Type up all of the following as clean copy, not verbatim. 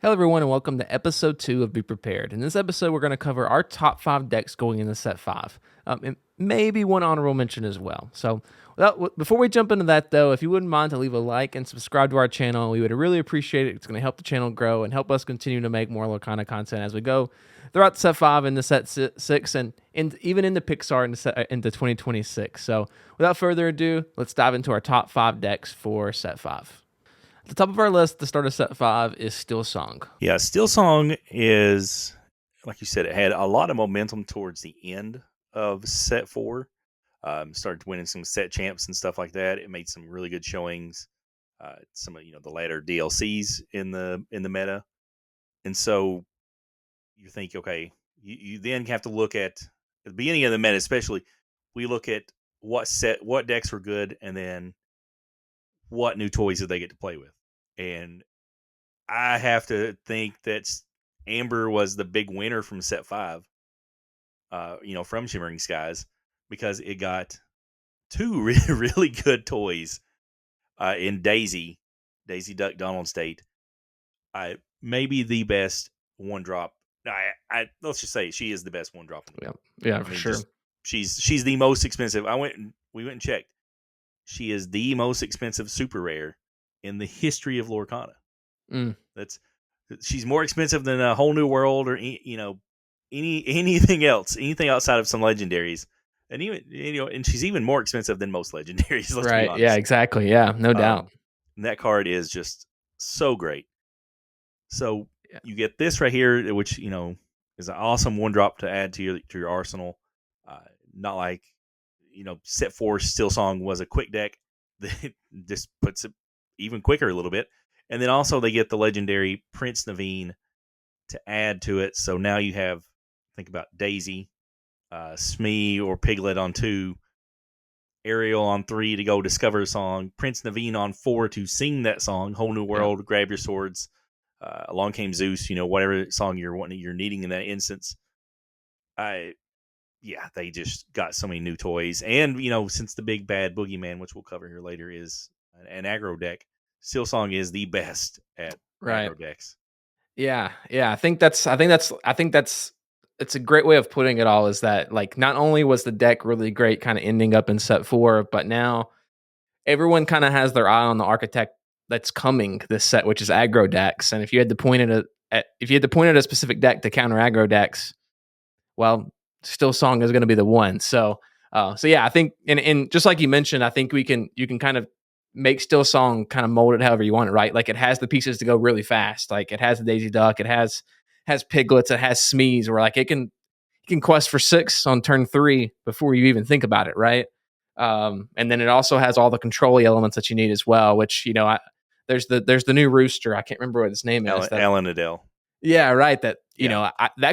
Hello, everyone, and welcome to episode 2 of Be Prepared. In this episode, we're going to cover our top 5 decks going into set 5, and maybe one honorable mention as well. So, before we jump into that, though, if you wouldn't mind to leave a like and subscribe to our channel, we would really appreciate it. It's going to help the channel grow and help us continue to make more Lorcana content as we go throughout set 5 into set 6 and even into Pixar into 2026. So, without further ado, let's dive into our top 5 decks for set 5. At the top of our list, the start of set 5 is Still Song. Yeah, Still Song is, like you said, it had a lot of momentum towards the end of set 4. Started winning some set champs and stuff like that. It made some really good showings. Some of the latter DLCs in the meta, and so you think, okay, you then have to look at the beginning of the meta, especially. We look at what decks were good, and then what new toys did they get to play with, and I have to think that Amber was the big winner from set 5, from Shimmering Skies, because it got two really good toys in Daisy Duck Donald State. Maybe the best one drop. Let's just say she is the best one drop in the Yeah, world. yeah, for sure. She's the most expensive. We went and checked. She is the most expensive super rare in the history of Lorcana. She's more expensive than a Whole New World or anything else, anything outside of some legendaries, and and she's even more expensive than most legendaries. Let's be Right. honest. Yeah, exactly. Yeah, no doubt. And that card is just so great. So Yeah. you get this right here, which is an awesome one drop to add to your arsenal. Not like set 4 Still Song was a quick deck that just puts it even quicker a little bit. And then also they get the legendary Prince Naveen to add to it. So now you have, think about Daisy, Smee or Piglet on 2, Ariel on 3 to go discover a song, Prince Naveen on 4 to sing that song, Whole New World, Grab Your Swords, Along Came Zeus, whatever song you're needing in that instance. They just got so many new toys. And, since the big bad boogeyman, which we'll cover here later, is an aggro deck, Still Song is the best at Right. aggro decks. Yeah. I think that's it's a great way of putting it all, is that, like, not only was the deck really great kind of ending up in set 4, but now everyone kind of has their eye on the architect that's coming this set, which is aggro decks. And if you had to point at a specific deck to counter aggro decks, well, Still Song is going to be the one. So yeah, I think, and just like you mentioned, I think you can kind of make Still Song kind of mold it however you want it, right? Like, it has the pieces to go really fast. Like, it has the Daisy Duck, it has piglets, it has Smees, where like it can quest for 6 on turn 3 before you even think about it, right? And then it also has all the control elements that you need as well, which, there's the new rooster. I can't remember what his name is. Alan Adele. Yeah, right. That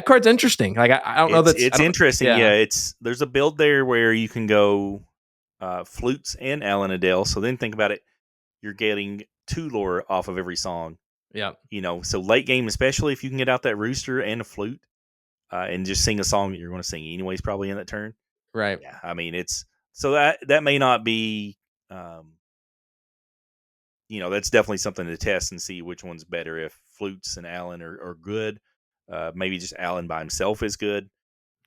card's interesting. Like, I don't know. It's interesting. Yeah, there's a build there where you can go flutes and Alan Adele. So then think about it. You're getting 2 lore off of every song. Yeah. So late game, especially if you can get out that rooster and a flute and just sing a song that you're going to sing anyways, probably in that turn. Right. Yeah. I mean, it's so that may not be, that's definitely something to test and see which one's better. If flutes and Alan are good, maybe just Alan by himself is good.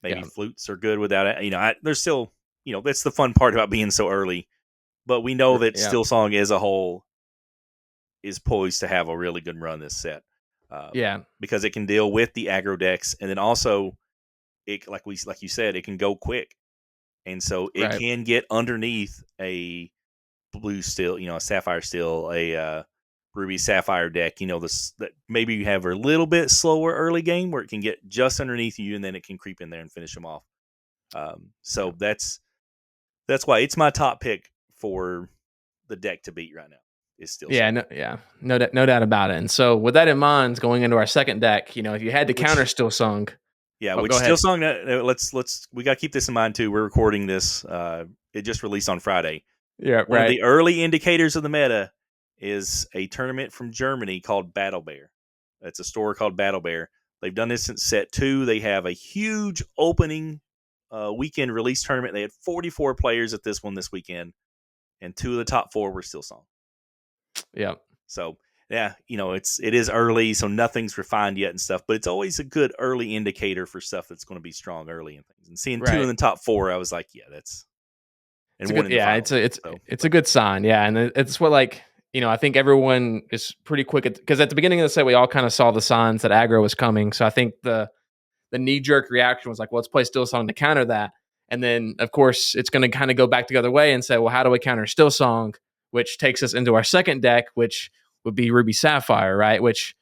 Maybe flutes are good without it. There's still, that's the fun part about being so early. But we know that Still Song as a whole is poised to have a really good run this set. Because it can deal with the aggro decks, and then also it, like you said, it can go quick, and so it can get underneath a blue steel, a sapphire steel, a ruby sapphire deck. That maybe you have a little bit slower early game where it can get just underneath you, and then it can creep in there and finish them off. So that's why it's my top pick for the deck to beat right now. Is Still Song. No doubt about it. And so, with that in mind, going into our second deck, if you had to counter Still Song, Still Song. We got to keep this in mind too. We're recording this. It just released on Friday. Yeah, One of the early indicators of the meta is a tournament from Germany called Battle Bear. It's a store called Battle Bear. They've done this since set 2. They have a huge opening weekend release tournament. They had 44 players at this one this weekend, and 2 of the top 4 were Still Song. Yeah. So yeah, it is early, so nothing's refined yet and stuff. But it's always a good early indicator for stuff that's going to be strong early and things. And seeing two in Right. the top four, I was like, yeah, that's It's and a one good, in the yeah. finals. So, It's a but good sign, yeah. And it's what, like, I think everyone is pretty quick because at the beginning of the set we all kind of saw the signs that aggro was coming. So I think the knee jerk reaction was like, well, let's play Still Song to counter that. And then, of course, it's going to kind of go back the other way and say, well, how do we counter Still Song? Which takes us into our second deck, which would be Ruby Sapphire, right? Which,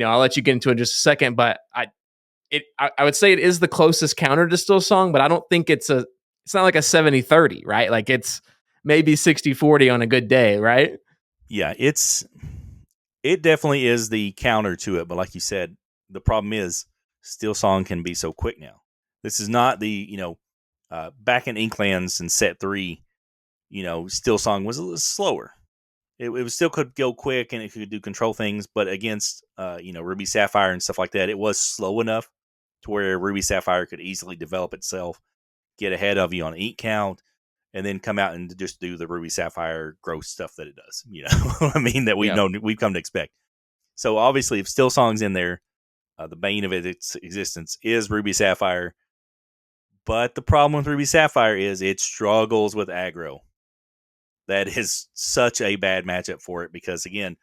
I'll let you get into it in just a second, but I would say it is the closest counter to Still Song, but I don't think it's not like a 70-30, right? Like it's maybe 60-40 on a good day, right? yeah, it definitely is the counter to it. But like you said, the problem is Steel Song can be so quick now. This is not the back in Inklands in set three. Steel Song was a little slower. It was still could go quick and it could do control things, but against Ruby Sapphire and stuff like that, it was slow enough to where Ruby Sapphire could easily develop itself, get ahead of you on ink count, and then come out and just do the Ruby Sapphire gross stuff that it does. I mean, that Yep. we've come to expect. So obviously, if Still Song's in there, the bane of its existence is Ruby Sapphire. But the problem with Ruby Sapphire is it struggles with aggro. That is such a bad matchup for it because again,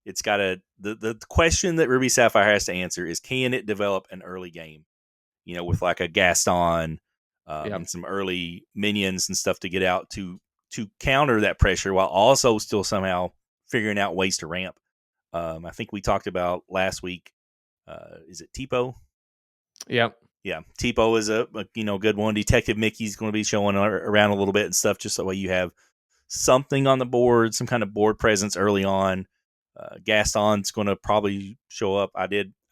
it's got the question that Ruby Sapphire has to answer is can it develop an early game? With like a Gaston Yep. and some early minions and stuff to get out to counter that pressure while also still somehow figuring out ways to ramp. I think we talked about last week. Is it Tipo? Yep. Yeah, Tipo is a good one. Detective Mickey's going to be showing around a little bit and stuff, just that way you have something on the board, some kind of board presence early on. Gaston's going to probably show up. I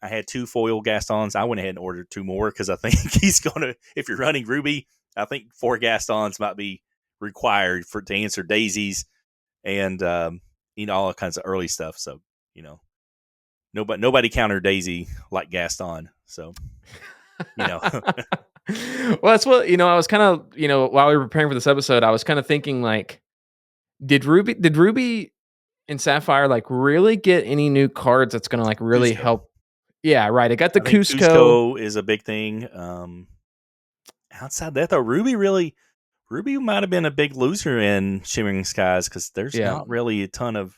had 2 foil Gastons. I went ahead and ordered 2 more because I think he's going to. If you're running Ruby, I think 4 Gastons might be required to answer daisies and all kinds of early stuff. So nobody countered Daisy like Gaston. So Well, that's what I was kind of while we were preparing for this episode, I was kind of thinking like, did Ruby and Sapphire like really get any new cards that's gonna like really Cusco. help? Yeah, right. It got the I think Cusco. Cusco is a big thing. Outside that though, Ruby might have been a big loser in Shimmering Skies because there's Yeah, not really a ton of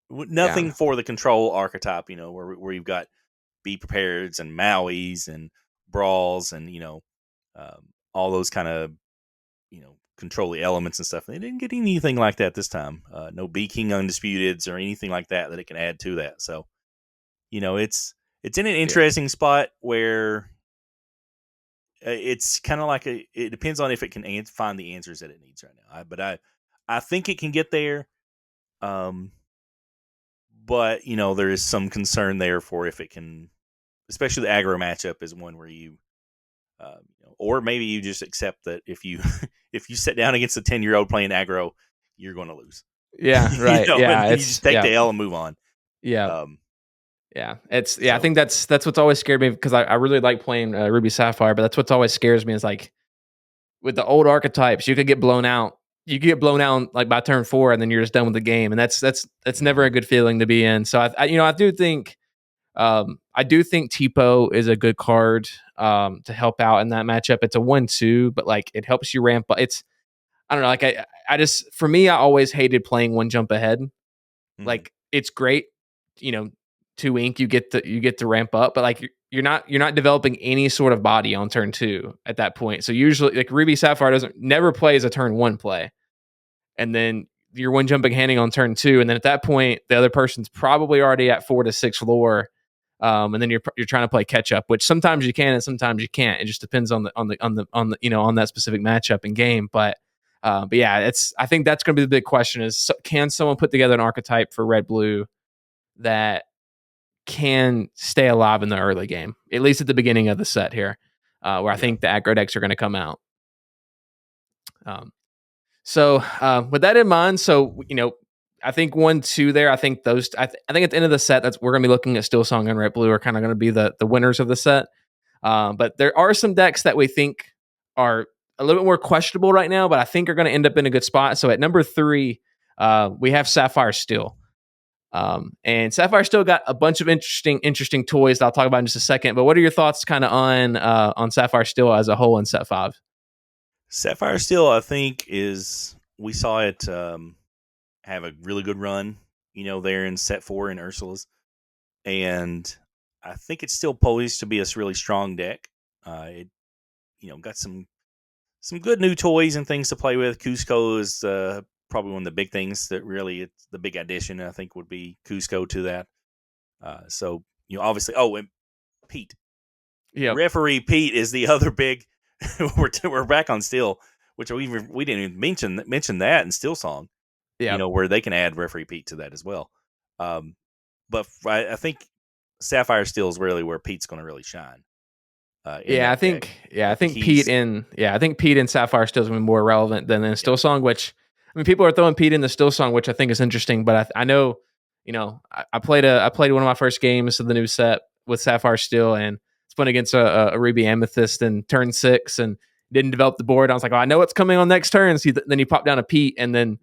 nothing yeah, for the control archetype. Where you've got be prepareds and Maui's and brawls and all those kind of control the elements and stuff. They didn't get anything like that this time. No B King Undisputeds or anything like that it can add to that. So it's in an yeah, interesting spot where it's kind of like it depends on if it can find the answers that it needs right now. I think it can get there. But there is some concern there for if it can, especially the aggro matchup is one where or maybe you just accept that if you if you sit down against a 10-year-old playing aggro, you're going to lose. yeah. Right. And Yeah, you just it's take yeah, the L and move on. yeah, Um, yeah. I so think that's what's always scared me because I really like playing Ruby Sapphire, but that's what's always scares me is like with the old archetypes, you could get blown out. You could get blown out like by turn 4, and then you're just done with the game, and that's never mhm. a good feeling to be in. So I do think Tipo is a good card to help out in that matchup. It's a 1/2, but like it helps you ramp up. It's I don't know, like I just for me, I always hated playing one jump ahead. Mhm. Like it's great, you know, 2 ink, you get to ramp up, but like you're not developing any sort of body on turn 2 at that point. So usually like Ruby Sapphire doesn't never plays a turn 1 play. And then you're one jumping handing on turn 2, and then at that point the other person's probably already at 4 to 6 lore. And then you're trying to play catch up, which sometimes you can and sometimes you can't. It just depends on the on that specific matchup and game. But yeah, I think that's going to be the big question: is can someone put together an archetype for red blue that can stay alive in the early game, at least at the beginning of the set here, where I Yeah. think the aggro decks are going to come out. Um, so with that in mind, I think 1-2 there. I think I think at the end of the set, that's we're going to be looking at Steel Song and Red Blue are kind of going to be the winners of the set. But there are some decks that we think are a little bit more questionable right now, but I think are going to end up in a good spot. So at number 3, we have Sapphire Steel. And Sapphire still got a bunch of interesting toys that I'll talk about in just a second. But what are your thoughts kind of on Sapphire Steel as a whole in Set 5? Sapphire Steel, I think, we saw it have a really good run, there in Set 4 in Ursula's. And I think it's still poised to be a really strong deck. It, got some good new toys and things to play with. Cusco is probably one of the big things that really, it's the big addition, I think, would be Cusco to that. So, obviously, and Pete. Yep. Referee Pete is the other big. we're back on Steel, which we didn't even mention that in Steel Song. Yeah, where they can add Referee Pete to that as well. But I think Sapphire Steel is really where Pete's going to really shine. I think Pete and Sapphire Steel is going to be more relevant than in Still Song. Which, I mean, people are throwing Pete in the Still Song, which I think is interesting. But I know, I played one of my first games of the new set with Sapphire Steel, and it's playing against a Ruby Amethyst in turn 6, and didn't develop the board. I was like, I know what's coming on next turn. So then you pop down a Pete, and then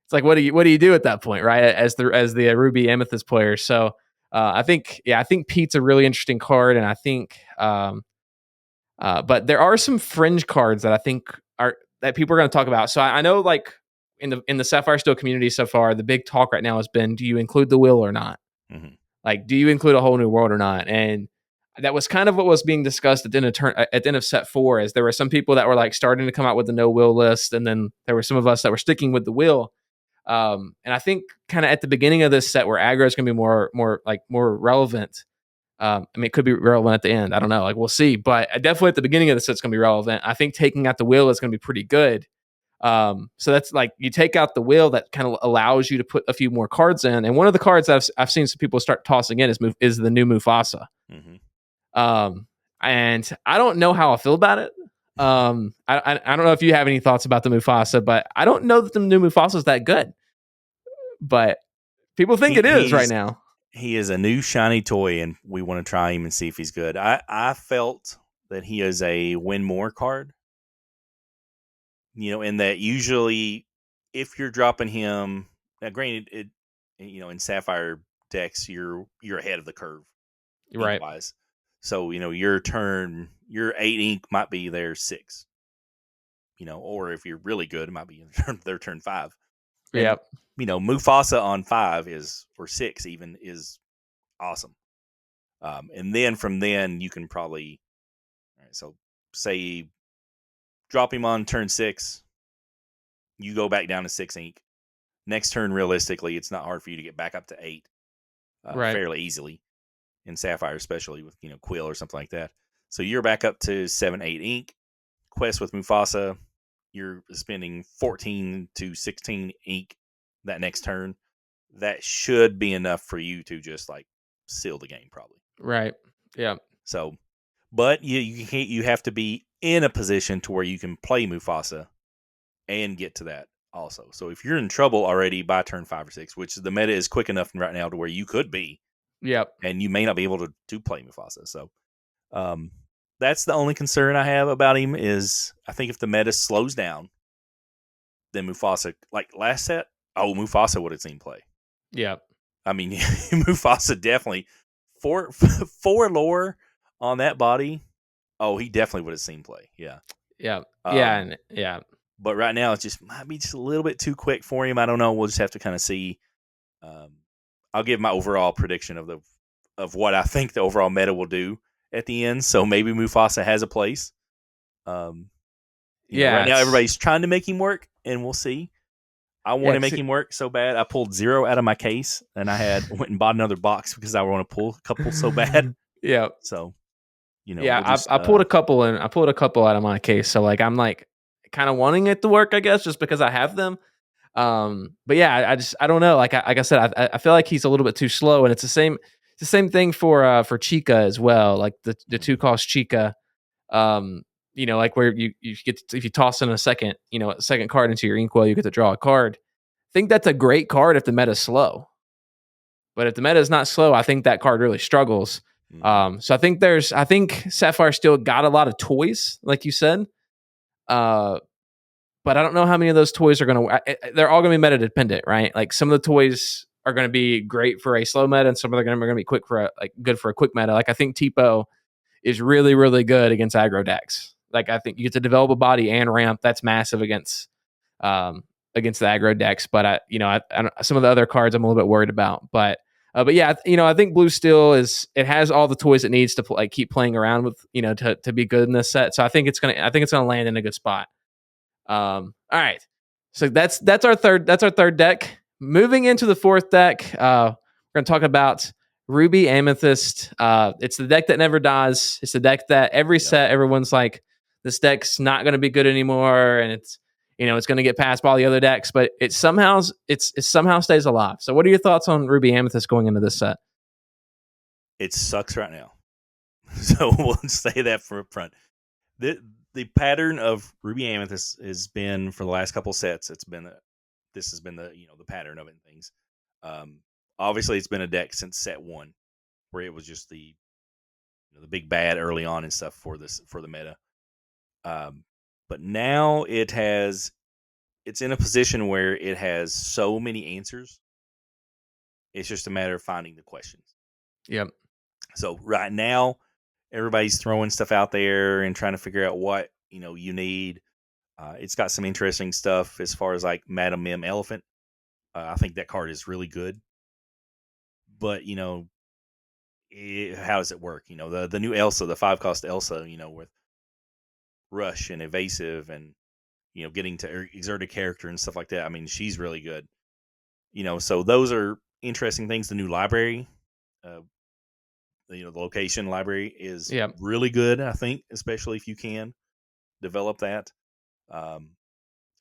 it's like, what do you do at that point, right? As the Ruby Amethyst player. So I think Pete's a really interesting card, and I think. But there are some fringe cards that I think that people are going to talk about. So I know, like in the Sapphire Steel community so far, the big talk right now has been: do you include the will or not? Mm-hmm. Like, do you include a whole new world or not? And that was kind of what was being discussed at the end of Set 4. As there were some people that were like starting to come out with the no will list, and then there were some of us that were sticking with the will. And I think kind of at the beginning of this set, where aggro is going to be more relevant. I mean, it could be relevant at the end. I don't know. Like, we'll see. But definitely at the beginning of the set, it's going to be relevant. I think taking out the will is going to be pretty good. So that's like, you take out the will, that kind of allows you to put a few more cards in. And one of the cards I've seen some people start tossing in is the new Mufasa. And I don't know how I feel about it. I don't know if you have any thoughts about the Mufasa, but I don't know that the new Mufasa is that good. But people think it is right now. He is a new shiny toy, and we want to try him and see if he's good. I felt that he is a win more card. And that usually if you're dropping him, now granted, in Sapphire decks, you're ahead of the curve, right? Wise. So your 8 ink might be their 6. Or if you're really good, it might be their turn 5. Yep. Mufasa on 5 or 6 even is awesome. And then from then you can probably, all right, so say drop him on turn 6, you go back down to 6 ink. Next turn, realistically, it's not hard for you to get back up to 8 fairly easily. In Sapphire, especially with Quill or something like that. So you're back up to 7, 8 ink. Quest with Mufasa, you're spending 14 to 16 ink that next turn. That should be enough for you to just like seal the game, probably. Right. Yeah. So, but you have to be in a position to where you can play Mufasa and get to that also. So if you're in trouble already by turn 5 or 6, which the meta is quick enough right now to where you could be. Yep. And you may not be able to play Mufasa. So that's the only concern I have about him is I think if the meta slows down, then Mufasa, like last set, Mufasa would have seen play. Yep. I mean, Mufasa definitely, for lore on that body, he definitely would have seen play. Yeah. Yeah. Yeah. But right now, it might be just a little bit too quick for him. I don't know. We'll just have to kind of see. I'll give my overall prediction of what I think the overall meta will do at the end. So maybe Mufasa has a place. Right now everybody's trying to make him work, and we'll see. I want to make him work so bad. I pulled 0 out of my case, and I went and bought another box because I want to pull a couple so bad. Yeah. So, I pulled a couple, and I pulled a couple out of my case. So like I'm like kind of wanting it to work, I guess, just because I have them. But yeah, I don't know. Like I said, I feel like he's a little bit too slow, and it's the same thing for Chica as well. Like the 2-cost Chica, like where you get if you toss in a second card into your inkwell, you get to draw a card. I think that's a great card if the meta's slow. But if the meta is not slow, I think that card really struggles. So I think Sapphire still got a lot of toys, like you said. But I don't know how many of those toys are going to. They're all going to be meta dependent, right? Like some of the toys are going to be great for a slow meta, and some of them are going to be quick for good for a quick meta. Like I think Tipo is really really good against aggro decks. Like I think you get to develop a body and ramp. That's massive um, against the aggro decks. But some of the other cards I'm a little bit worried about. But yeah, I think Blue Steel it has all the toys it needs to keep playing around with, to be good in this set. So I think it's gonna land in a good spot. All right, so that's our third deck. Moving into the fourth deck, we're gonna talk about Ruby Amethyst. It's the deck that never dies. It's the deck that every set everyone's like, this deck's not gonna be good anymore, and it's going to get past all the other decks, but it somehow stays alive. So, what are your thoughts on Ruby Amethyst going into this set? It sucks right now, so we'll say that from up front. The pattern of Ruby Amethyst has been for the last couple sets. This has been the pattern of it and things. Obviously, it's been a deck since set 1, where it was just the big bad early on and stuff for the meta. But now it's in a position where it has so many answers. It's just a matter of finding the questions. Yep. So right now, everybody's throwing stuff out there and trying to figure out what you need. It's got some interesting stuff as far as like Madam Mim Elephant. I think that card is really good. But how does it work? The new Elsa, the 5-cost Elsa, with Rush and Evasive and getting to exert a character and stuff like that. I mean, she's really good. So those are interesting things. The new library, the location library is really good, I think, especially if you can develop that.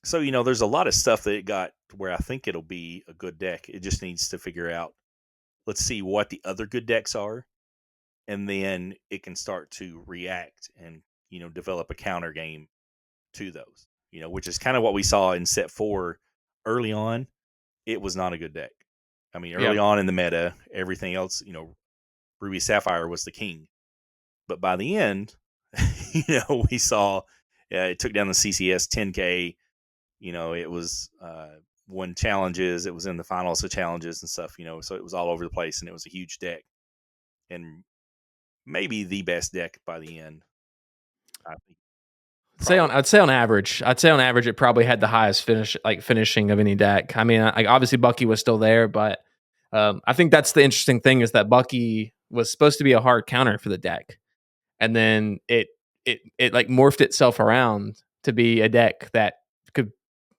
So, there's a lot of stuff that it got where I think it'll be a good deck. It just needs to figure out, let's see what the other good decks are, and then it can start to react and, develop a counter game to those, which is kind of what we saw in set 4 early on. It was not a good deck. I mean, early on in the meta, everything else, Ruby Sapphire was the king. But by the end, we saw it took down the CCS 10K. It was won challenges. It was in the finals of challenges and stuff, so it was all over the place, and it was a huge deck. And maybe the best deck by the end, I think. I'd say on average, it probably had the highest finishing of any deck. I mean, obviously Bucky was still there, but I think that's the interesting thing is that Bucky was supposed to be a hard counter for the deck, and then it like morphed itself around to be a deck that could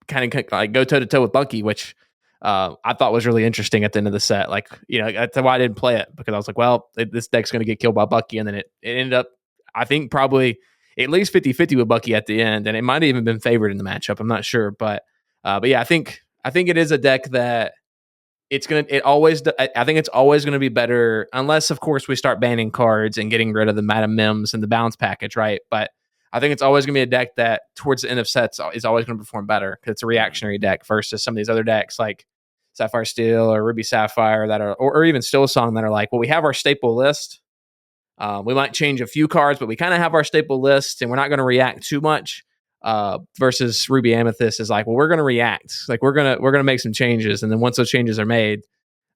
kind of like go toe to toe with Bucky, which I thought was really interesting at the end of the set. Like, that's why I didn't play it, because I was like, well, this deck's going to get killed by Bucky, and then it ended up, I think, probably at least 50-50 with Bucky at the end, and it might have even been favored in the matchup. I'm not sure, but yeah, I think it is a deck that I think it's always going to be better, unless of course we start banning cards and getting rid of the Madam Mims and the bounce package, right? But I think it's always going to be a deck that towards the end of sets is always going to perform better, because it's a reactionary deck versus some of these other decks like Sapphire Steel or Ruby Sapphire that are, or even Still Song, that are like, well, we have our staple list. We might change a few cards, but we kind of have our staple list, and we're not going to react too much. Versus Ruby Amethyst is like, well, we're going to react. Like we're gonna make some changes, and then once those changes are made,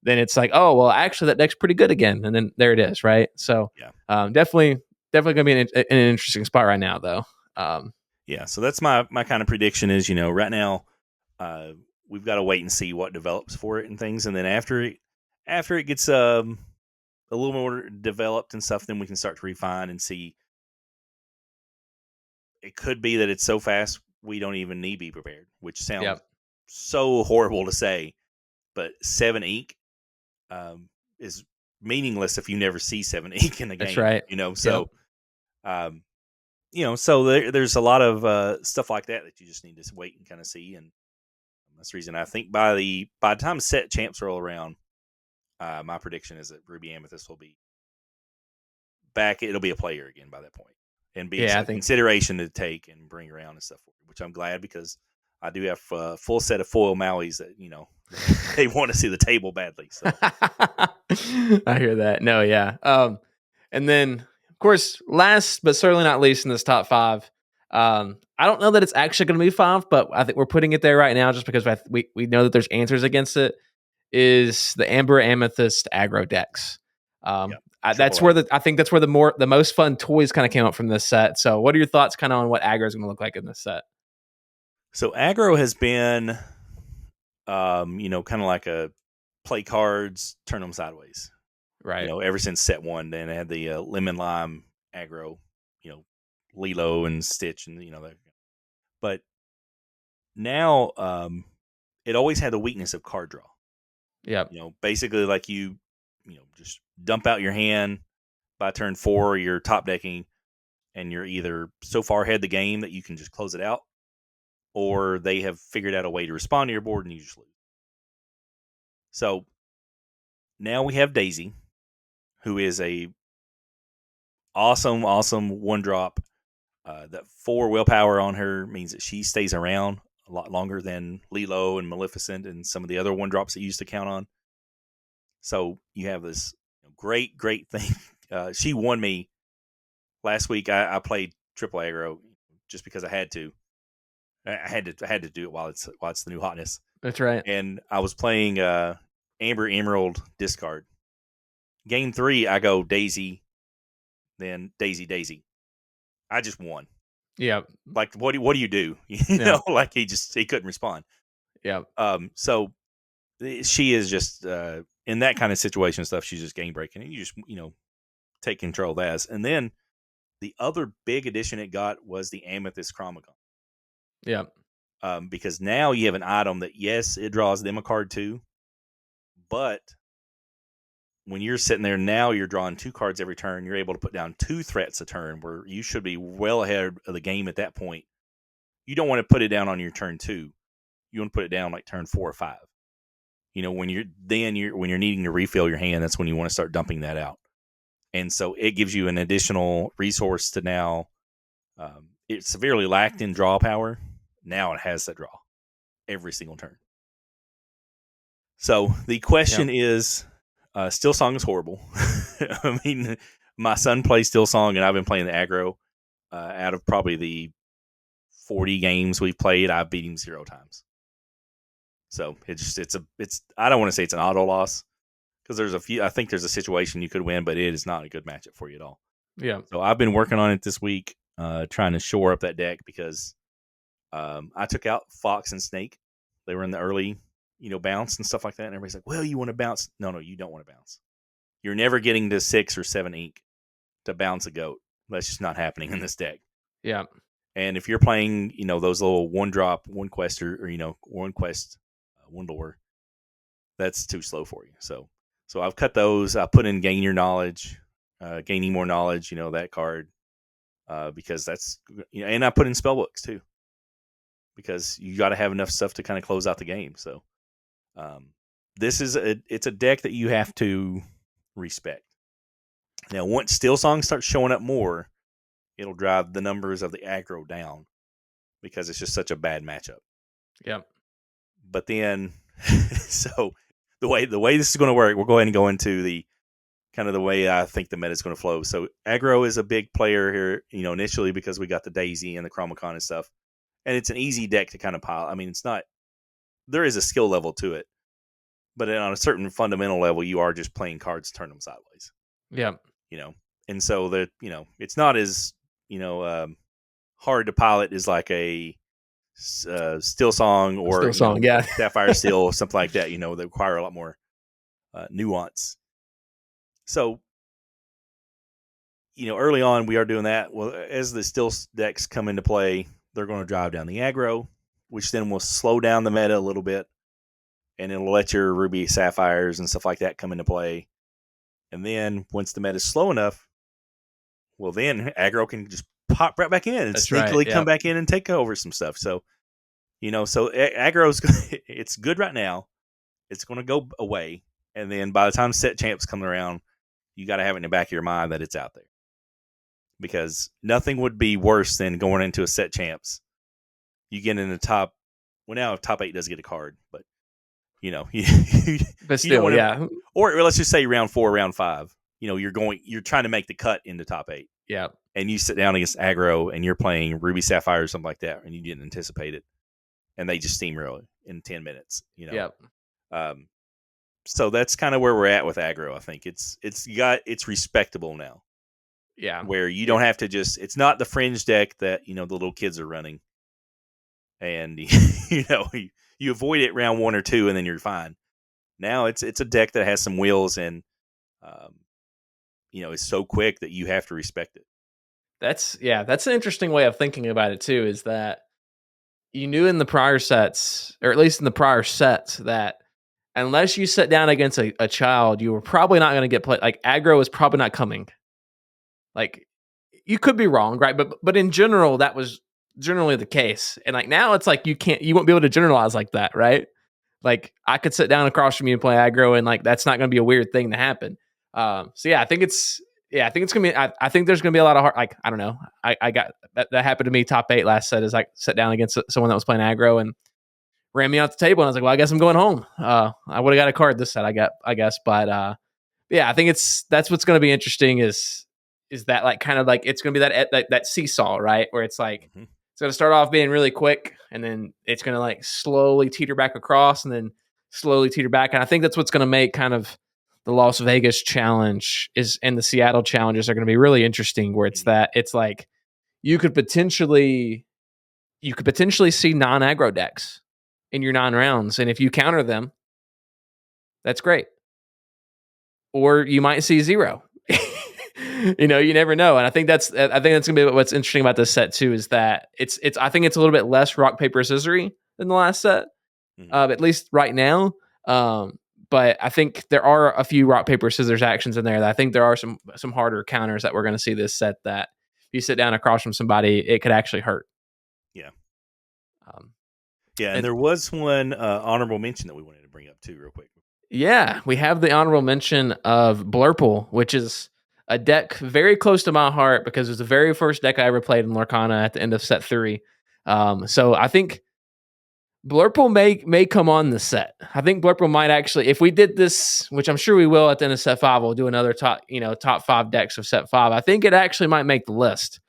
then it's like, oh, well, actually that deck's pretty good again, and then there it is, right? So definitely gonna be in an interesting spot right now, though. So that's my kind of prediction is, right now, we've got to wait and see what develops for it and things, and then after it gets a little more developed and stuff, then we can start to refine and see. It could be that it's so fast we don't even need to be prepared, which sounds so horrible to say, but 7 ink is meaningless if you never see 7 ink in the game. That's right. So so there's a lot of stuff like that you just need to wait and kind of see, and that's the reason I think by the time set champs roll around, my prediction is that Ruby Amethyst will be back. It'll be a player again by that point, and be a consideration to take and bring around and stuff, which I'm glad, because I do have a full set of foil Mauis that, they want to see the table badly. So I hear that. No, yeah. And then, of course, last but certainly not least in this top 5, I don't know that it's actually going to be 5, but I think we're putting it there right now just because we know that there's answers against it, is the Amber Amethyst aggro decks. Yeah, That's triple where A. I think that's where the most fun toys kind of came up from this set. So, what are your thoughts kind of on what aggro is going to look like in this set? So aggro has been, kind of like a play cards, turn them sideways. Right. Ever since set one, then they had the lemon lime aggro, Lilo and Stitch, and that. But now, it always had the weakness of card draw. Yep. Basically like just dump out your hand by turn 4, you're top decking, and you're either so far ahead the game that you can just close it out, or they have figured out a way to respond to your board and you just lose. So now we have Daisy, who is a awesome one drop. That 4 willpower on her means that she stays around a lot longer than Lilo and Maleficent and some of the other one drops that you used to count on. So you have this great thing. She won me last week. I played triple aggro just because I had to. I had to do it while it's the new hotness. That's right. And I was playing Amber Emerald discard. Game 3, I go Daisy, then Daisy. I just won. Yeah. Like, what do you do? Like he couldn't respond. Yeah. So she is just in that kind of situation and stuff. She's just game breaking, and you just take control of that. And then the other big addition it got was the Amethyst Chromicon. Yeah. Because now you have an item that, yes, it draws them a card too, but when you're sitting there now, you're drawing 2 cards every turn. You're able to put down 2 threats a turn, where you should be well ahead of the game at that point. You don't want to put it down on your turn 2. You want to put it down like turn 4 or 5. When you're needing to refill your hand, that's when you want to start dumping that out. And so it gives you an additional resource to now. It severely lacked in draw power. Now it has that draw every single turn. So the question is, Still Song is horrible. I mean, my son plays Still Song, and I've been playing the aggro. Out of probably the 40 games we've played, I've beat him 0 times. So I don't want to say it's an auto loss, because I think there's a situation you could win, but it is not a good matchup for you at all. Yeah. So I've been working on it this week, trying to shore up that deck, because I took out Fox and Snake. They were in the early, bounce and stuff like that. And everybody's like, well, you want to bounce? No, you don't want to bounce. You're never getting to 6 or 7 ink to bounce a goat. That's just not happening in this deck. Yeah. And if you're playing, those little 1-drop, 1 quest, or 1 quest, 1 lore, that's too slow for you. So I've cut those. I put in Gain Your Knowledge, Gaining More Knowledge, that card, because that's, and I put in Spellbooks too, because you got to have enough stuff to kind of close out the game. So this is it's a deck that you have to respect. Now, once Steel Song starts showing up more, it'll drive the numbers of the aggro down, because it's just such a bad matchup. Yep. But then, so the way this is going to work, we'll go ahead and go into the kind of the way I think the meta is going to flow. So aggro is a big player here, initially, because we got the Daisy and the Chromicon and stuff, and it's an easy deck to kind of pile. I mean, it's not. There is a skill level to it, but on a certain fundamental level, you are just playing cards, turn them sideways. Yeah. And so that it's not as hard to pilot as like a Steel Song or Still Song, yeah. Sapphire Steel or something like that. They require a lot more nuance. So early on we are doing that. Well, as the Steel decks come into play, they're going to drive down the aggro, which then will slow down the meta a little bit, and it'll let your Ruby Sapphires and stuff like that come into play. And then once the meta is slow enough, well, then aggro can just pop right back in and sneakily come back in and take over some stuff. So, so aggro's it's good right now. It's going to go away, and then by the time set champs come around, you got to have it in the back of your mind that it's out there, because nothing would be worse than going into a set champs. You get in the top. Well, now top 8 does get a card, but but still, yeah. Or let's just say round 4, round 5. You're trying to make the cut into top 8. Yeah. And you sit down against aggro, and you're playing Ruby Sapphire or something like that, and you didn't anticipate it, and they just steamroll in 10 minutes. Yeah. So that's kind of where we're at with aggro. I think it's respectable now, Yeah. where you Yeah. don't have to just. It's not the fringe deck that the little kids are running, and you avoid it round 1 or 2, and then you're fine. Now it's a deck that has some wheels and um, is so quick that you have to respect it. That's an interesting way of thinking about it too, is that you knew in the prior sets, or at least in the prior sets, that unless you sit down against a child, you were probably not going to get played. Like aggro is probably not coming. Like you could be wrong, right? But in general, that was generally the case. And like now, it's like you won't be able to generalize like that, right? Like I could sit down across from you and play aggro, and like that's not going to be a weird thing to happen. So yeah, I think it's gonna be. I think there's gonna be a lot of hard. Like I don't know. I got that happened to me top 8 last set. Is I sat down against someone that was playing aggro and ran me off the table, and I was like, well, I guess I'm going home. I would have got a card this set. I guess, but yeah, I think that's what's going to be interesting is that like kind of like it's going to be that seesaw, right? Where it's like Hmm. it's going to start off being really quick, and then it's going to like slowly teeter back across, and then slowly teeter back. And I think that's what's going to make kind of the Las Vegas challenge is and the Seattle challenges are going to be really interesting. Where it's like you could potentially see non aggro decks in your 9 rounds, and if you counter them, that's great. Or you might see zero. You never know. And I think that's gonna be what's interesting about this set too, is that it's I think it's a little bit less rock paper scissory than the last set, Hmm. at least right now. But I think there are a few rock paper scissors actions in there that I think there are some harder counters that we're going to see this set that if you sit down across from somebody, it could actually hurt. Yeah, Um, yeah, and and there was one honorable mention that we wanted to bring up too, real quick. yeah, we have the honorable mention of Blurple, which is a deck very close to my heart because it was the very first deck I ever played in Lorcana at the end of set 3. So I think Blurple may come on the set. I think Blurple might actually, if we did this, which I'm sure we will at the end of set 5, we'll do another top 5 decks of set 5. I think it actually might make the list.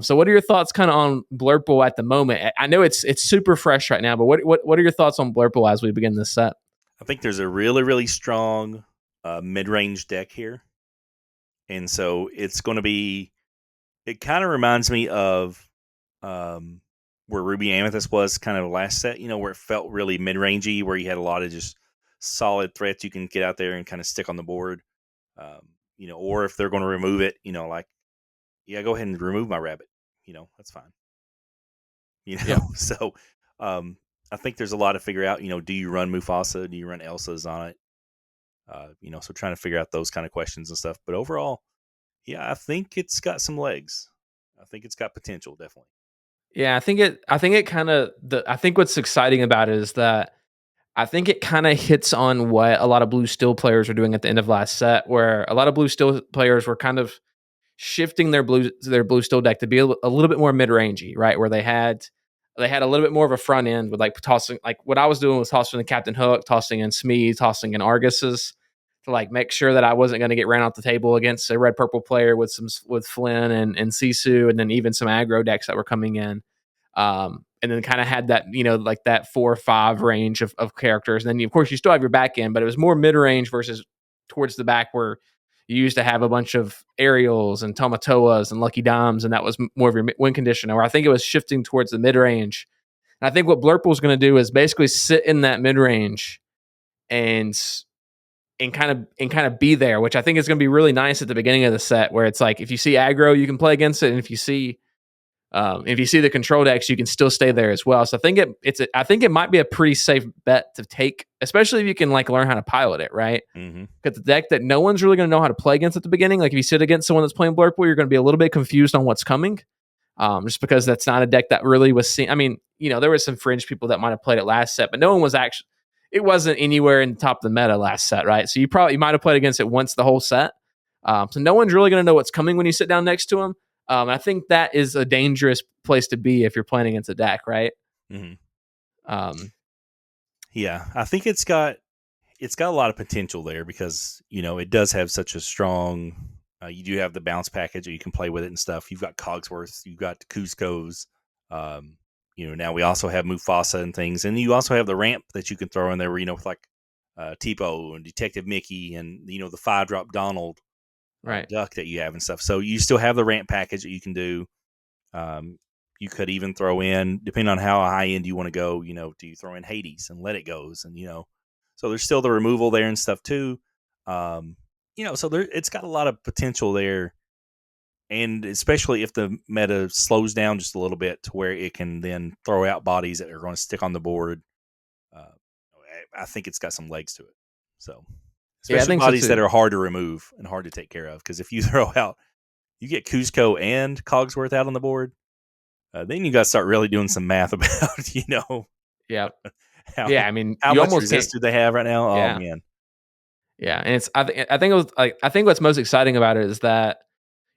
So what are your thoughts kind of on Blurple at the moment? I know it's super fresh right now, but what are your thoughts on Blurple as we begin this set? I think there's a really, really strong mid-range deck here, and so it's going to be. It kind of reminds me of um, where Ruby Amethyst was kind of last set. Where it felt really mid-rangey, where you had a lot of just solid threats you can get out there and kind of stick on the board. Or if they're going to remove it, like, yeah, go ahead and remove my rabbit. That's fine. Yeah. So I think there's a lot to figure out. Do you run Mufasa? Do you run Elsa's on it? So trying to figure out those kind of questions and stuff. But overall, yeah, I think it's got some legs. I think it's got potential, definitely. Yeah, I think what's exciting about it is that I think it kind of hits on what a lot of blue steel players were doing at the end of last set, where a lot of blue steel players were kind of shifting their blue steel deck to be a little bit more mid rangey, right? Where they had a little bit more of a front end with like tossing, like what I was doing was tossing the Captain Hook, tossing in Smee, tossing in Arguses to like make sure that I wasn't going to get ran off the table against a red purple player with Flynn and Sisu, and then even some aggro decks that were coming in. And then kind of had that, like that 4 or 5 range of characters. And then, of course, you still have your back end, but it was more mid range versus towards the back where you used to have a bunch of aerials and Tomatoas and Lucky Dimes, and that was more of your win condition. Or I think it was shifting towards the mid range. And I think what Blurple is going to do is basically sit in that mid range and kind of be there, which I think is going to be really nice at the beginning of the set, where it's like if you see aggro, you can play against it, and if you see the control decks, you can still stay there as well. So I think I think it might be a pretty safe bet to take, especially if you can like learn how to pilot it, right? Mm-hmm. Because the deck that no one's really going to know how to play against at the beginning, like if you sit against someone that's playing Blurple, you're going to be a little bit confused on what's coming, just because that's not a deck that really was seen. I mean, there was some fringe people that might have played it last set, but no one was actually. It wasn't anywhere in the top of the meta last set, right? So you might have played against it once the whole set. So no one's really going to know what's coming when you sit down next to them. I think that is a dangerous place to be if you're playing against a deck, right? Mm-hmm. Um, Yeah, I think it's got a lot of potential there because it does have such a strong. You do have the bounce package, or you can play with it and stuff. You've got Cogsworth, you've got Cusco's. Now we also have Mufasa and things, and you also have the ramp that you can throw in there, where with like Tipo and Detective Mickey, and the 5-drop Donald Right. duck that you have and stuff. So you still have the ramp package that you can do. You could even throw in, depending on how high end you want to go, do you throw in Hades and let it goes, and so there's still the removal there and stuff too. So it's got a lot of potential there, and especially if the meta slows down just a little bit to where it can then throw out bodies that are going to stick on the board. Uh, I think it's got some legs to it. So, Yeah, I especially think so bodies that too. are hard to remove and hard to take care of, because if you throw out, you get Cusco and Cogsworth out on the board, then you got to start really doing some math about Yeah. how Yeah, I mean, how you much almost can't. resist do they have right now? Oh Yeah. man, Yeah, and it's I think it was like I think what's most exciting about it is that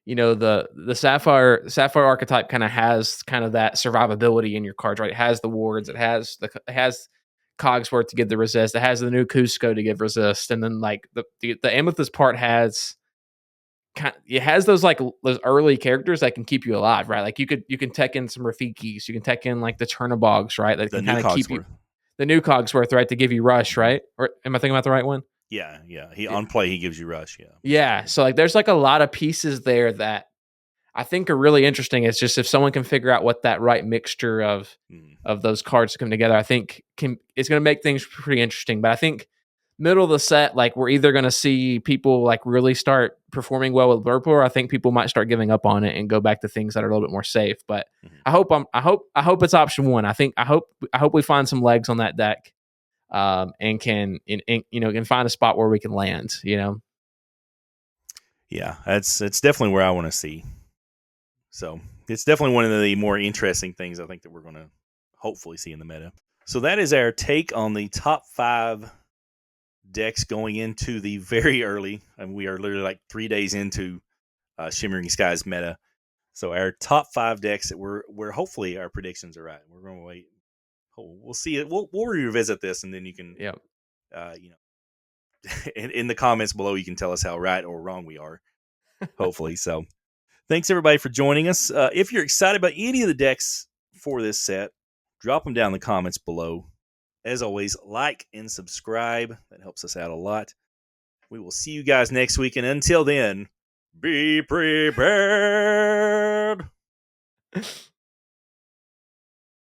the sapphire archetype kind of has kind of that survivability in your cards, right? It has the wards, it has Cogsworth to give the resist, it has the new Cusco to give resist, and then like the amethyst part it has those like those early characters that can keep you alive, right? Like you can tech in some Rafikis, you can tech in like the Turnabogs, right? That the can new kind of keep you Cogsworth. the new Cogsworth, right, to give you rush, Mhm. right? Or am I thinking about the right one? Yeah, yeah. He on play he gives you rush. Yeah. Yeah, so like there's like a lot of pieces there that I think are really interesting. It's just if someone can figure out what that right mixture Mhm. of those cards come together, I think it's going to make things pretty interesting. But I think middle of the set, like we're either going to see people like really start performing well with Burple, or I think people might start giving up on it and go back to things that are a little bit more safe. But Mhm. I hope it's option one. I hope we find some legs on that deck, and can find a spot where we can land. Yeah, it's definitely where I want to see. So it's definitely one of the more interesting things I think that we're going to hopefully see in the meta. So that is our take on the top 5 decks going into the very early, and we are literally like 3 days into Shimmering Skies meta. So our top 5 decks that we're hopefully our predictions are right. We're going to wait. We'll see it. We'll revisit this, and then you can, Yep. in the comments below, you can tell us how right or wrong we are. Hopefully, so. Thanks everybody for joining us. If you're excited about any of the decks for this set, drop them down in the comments below. As always, like and subscribe. That helps us out a lot. We will see you guys next week, and until then, be prepared.